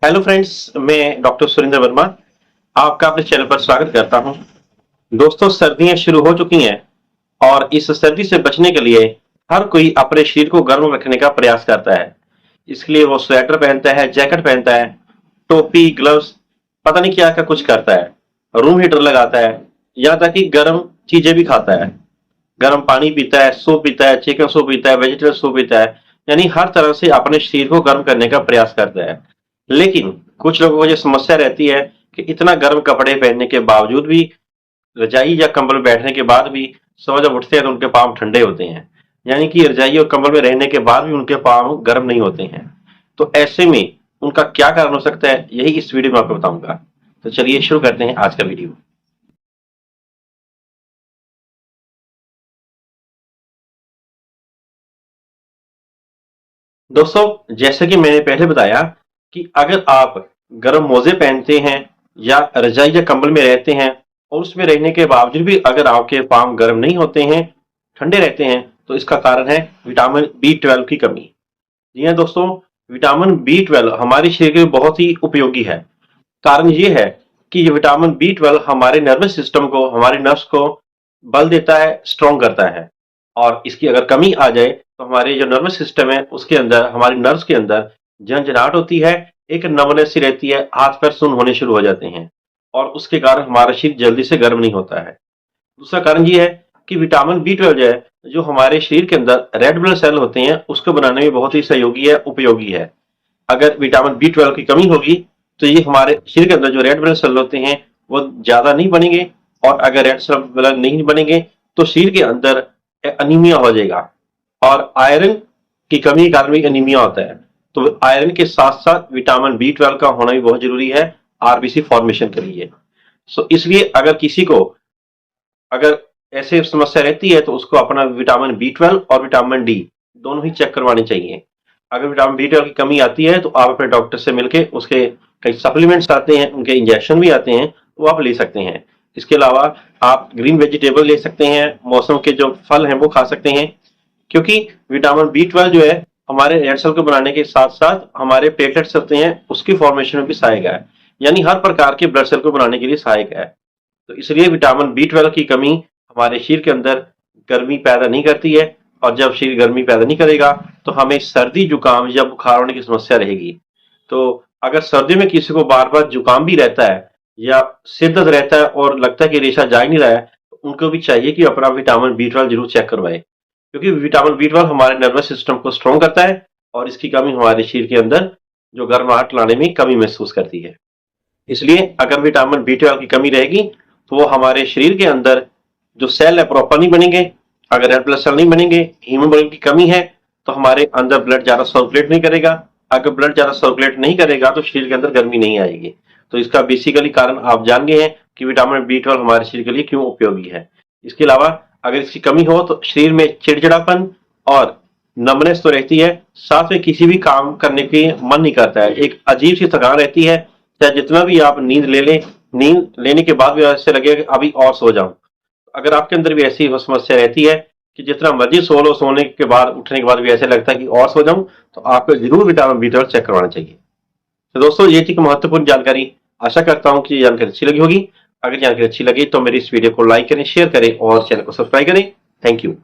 Hello friends, मैं doctor Surendra Verma आपका अपने चैनल पर स्वागत करता हूं। दोस्तों, सर्दियां शुरू हो चुकी हैं और इस सर्दी से बचने के लिए हर कोई अपने शरीर को गर्म रखने का प्रयास करता है। इसके लिए वो स्वेटर पहनता है, जैकेट पहनता है, टोपी, ग्लव्स, पता नहीं क्या क्या कुछ करता है। रूम हीटर लगाता है, यहाँ तक कि गर्म चीजें भी खाता है। गर्म पानी पीता है, सूप पीता है, चिकन सूप पीता है, वेजिटेबल सूप पीता है। यानी हर तरह से अपने शरीर को गर्म करने का प्रयास करता है। लेकिन कुछ लोगों को ये समस्या रहती है कि इतना गर्म कपड़े पहनने के बावजूद भी, रजाई या कंबल में बैठने के बाद भी सुबह जब उठते हैं तो उनके पाँव ठंडे होते हैं। यानी कि रजाई और कंबल में रहने के बाद भी उनके पाँव गर्म नहीं होते हैं। तो ऐसे में उनका क्या कारण हो सकता है, यही इस वीडियो में आपको बताऊंगा। तो चलिए शुरू करते हैं आज का वीडियो। दोस्तों, जैसे कि मैंने पहले बताया कि अगर आप गर्म मोजे पहनते हैं या रजाई या कंबल में रहते हैं और उसमें रहने के बावजूद भी अगर आपके पाँव गर्म नहीं होते हैं, ठंडे रहते हैं, तो इसका कारण है विटामिन B12 की कमी। जी हाँ दोस्तों, विटामिन B12 हमारे शरीर के लिए बहुत ही उपयोगी है। कारण ये है कि ये विटामिन B12 हमारे नर्वस सिस्टम को, हमारे नर्व्स को बल देता है, स्ट्रॉन्ग करता है। और इसकी अगर कमी आ जाए तो हमारे जो नर्वस सिस्टम है उसके अंदर, हमारे नर्व्स के अंदर झंझनाहट होती है, एक नमनेस सी रहती है, हाथ पैर सुन्न होने शुरू हो जाते हैं और उसके कारण हमारा शरीर जल्दी से गर्म नहीं होता है। दूसरा कारण ये है कि विटामिन B12 जो है, जो हमारे शरीर के अंदर रेड ब्लड सेल होते हैं उसको बनाने में बहुत ही सहयोगी है, उपयोगी है। अगर विटामिन B12 की कमी होगी तो ये हमारे शरीर के अंदर जो रेड ब्लड सेल होते हैं वो ज्यादा नहीं बनेंगे, और अगर रेड सेल ब्लड नहीं बनेंगे तो शरीर के अंदर अनीमिया हो जाएगा। और आयरन की कमी के कारण भी अनीमिया होता है। तो आयरन के साथ साथ विटामिन B12 का होना भी बहुत जरूरी है आरबीसी फॉर्मेशन के लिए। सो इसलिए अगर किसी को अगर ऐसे समस्या रहती है तो उसको अपना विटामिन B12 और विटामिन डी दोनों ही चेक करवाने चाहिए। अगर विटामिन B12 की कमी आती है तो आप अपने डॉक्टर से मिलकर, उसके कई सप्लीमेंट्स आते हैं, उनके इंजेक्शन भी आते हैं, वो आप ले सकते हैं। इसके अलावा आप ग्रीन वेजिटेबल ले सकते हैं, मौसम के जो फल हैं वो खा सकते हैं, क्योंकि विटामिन B12 जो है हमारे रेड सेल को बनाने के साथ साथ हमारे प्लेटलेट्स होते हैं उसकी फॉर्मेशन में भी सहायक है। यानी हर प्रकार के ब्लड सेल को बनाने के लिए सहायक है। तो इसलिए विटामिन B12 की कमी हमारे शरीर के अंदर गर्मी पैदा नहीं करती है, और जब शरीर गर्मी पैदा नहीं करेगा तो हमें सर्दी, जुकाम या बुखार होने की समस्या रहेगी। तो अगर सर्दी में किसी को बार बार जुकाम भी रहता है या सिर दर्द रहता है और लगता है कि रेशा जा ही नहीं रहा है, तो उनको भी चाहिए कि अपना विटामिन B12 जरूर चेक करवाए, क्योंकि विटामिन B12 हमारे नर्वस सिस्टम को स्ट्रॉन्ग करता है और इसकी कमी हमारे शरीर के अंदर जो गर्माहट लाने में कमी महसूस करती है। इसलिए अगर विटामिन B12 की कमी रहेगी तो वो हमारे शरीर के अंदर जो सेल है प्रॉपर नहीं बनेंगे। अगर रेड ब्लड सेल नहीं बनेंगे, हीमोग्लोबिन की कमी है, तो हमारे अंदर ब्लड ज्यादा सर्कुलेट नहीं करेगा। अगर ब्लड ज्यादा सर्कुलेट नहीं करेगा तो शरीर के अंदर गर्मी नहीं आएगी। तो इसका बेसिकली कारण आप जान गए हैं कि विटामिन B12 हमारे शरीर के लिए क्यों उपयोगी है। इसके अलावा अगर इसकी कमी हो तो शरीर में चिड़चिड़ापन और नमनेस तो रहती है, साथ में किसी भी काम करने के मन नहीं करता है, एक अजीब सी थकान रहती है। चाहे जितना भी आप नींद ले लें, नींद लेने के बाद भी ऐसे लगेगा कि अभी और सो जाऊं। अगर आपके अंदर भी ऐसी समस्या रहती है कि जितना मर्जी सो लो, सोने के बाद, उठने के बाद भी ऐसे लगता है कि और सो जाऊं, तो आपको जरूर विटामिन B12 चेक करवाना चाहिए। तो दोस्तों, ये थी महत्वपूर्ण जानकारी। आशा करता हूं कि ये जानकारी अच्छी लगी होगी। अगर जानकारी अच्छी लगी तो मेरी इस वीडियो को लाइक करें, शेयर करें और चैनल को सब्सक्राइब करें। Thank you.